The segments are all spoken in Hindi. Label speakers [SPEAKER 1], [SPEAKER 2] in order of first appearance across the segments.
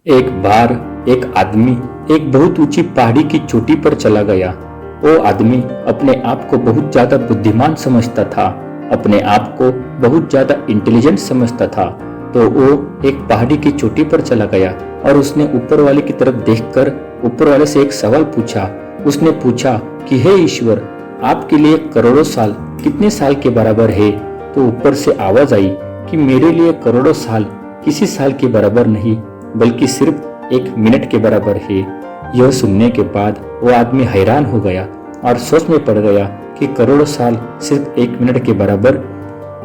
[SPEAKER 1] एक बार एक आदमी एक बहुत ऊंची पहाड़ी की चोटी पर चला गया। वो आदमी अपने आप को बहुत ज्यादा बुद्धिमान समझता था, अपने आप को बहुत ज्यादा इंटेलिजेंट समझता था। तो वो एक पहाड़ी की चोटी पर चला गया और उसने ऊपर वाले की तरफ देखकर ऊपर वाले से एक सवाल पूछा। उसने पूछा कि हे ईश्वर, आपके लिए करोड़ों साल कितने साल के बराबर है? तो ऊपर से आवाज आई कि मेरे लिए करोड़ों साल किसी साल के बराबर नहीं, बल्कि सिर्फ एक मिनट के बराबर है। यह सुनने के बाद वो आदमी हैरान हो गया और सोच में पड़ गया कि करोड़ों साल सिर्फ एक मिनट के बराबर।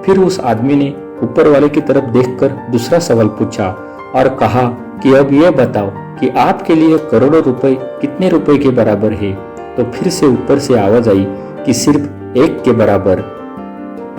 [SPEAKER 1] फिर उस आदमी ने ऊपर वाले की तरफ देखकर दूसरा सवाल पूछा और कहा कि अब यह बताओ कि आपके लिए करोड़ों रुपए कितने रुपए के बराबर है? तो फिर से ऊपर से आवाज आई कि सिर्फ एक के बराबर।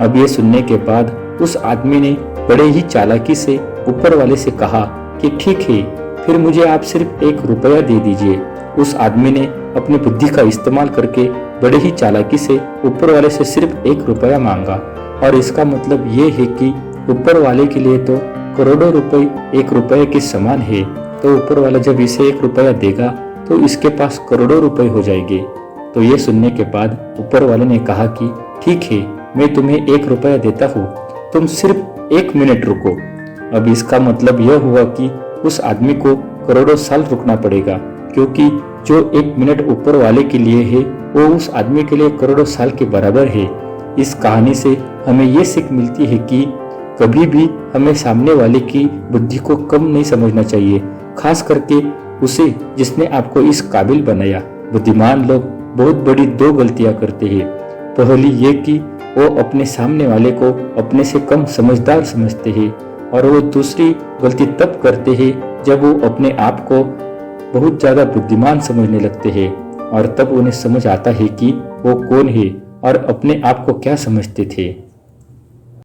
[SPEAKER 1] अब ये सुनने के बाद उस आदमी ने बड़े ही चालाकी से ऊपर वाले से कहा कि ठीक है, फिर मुझे आप सिर्फ 1 रुपया दे दीजिए। उस आदमी ने अपनी बुद्धि का इस्तेमाल करके बड़े ही चालाकी से ऊपर वाले से सिर्फ 1 रुपया मांगा। और इसका मतलब ये है कि ऊपर वाले के लिए तो करोड़ों रुपए 1 रुपये के समान है। तो ऊपर वाला जब इसे 1 रुपया देगा तो इसके पास करोड़ों रुपए हो जाएंगे। तो ये सुनने के बाद ऊपर वाले ने कहा कि ठीक है, मैं तुम्हें 1 रुपया देता हूँ, तुम सिर्फ 1 मिनट रुको। अब इसका मतलब यह हुआ कि उस आदमी को करोड़ों साल रुकना पड़ेगा, क्योंकि जो 1 मिनट ऊपर वाले के लिए है वो उस आदमी के लिए करोड़ों साल के बराबर है। इस कहानी से हमें ये सीख मिलती है कि कभी भी हमें सामने वाले की बुद्धि को कम नहीं समझना चाहिए, खास करके उसे जिसने आपको इस काबिल बनाया। बुद्धिमान लोग बहुत बड़ी 2 गलतियां करते हैं। पहली ये कि वो अपने सामने वाले को अपने से कम समझदार समझते हैं, और वो दूसरी गलती तब करते हैं जब वो अपने आप को बहुत ज्यादा बुद्धिमान समझने लगते हैं, और तब उन्हें समझ आता है कि वो कौन है और अपने आप को क्या समझते थे।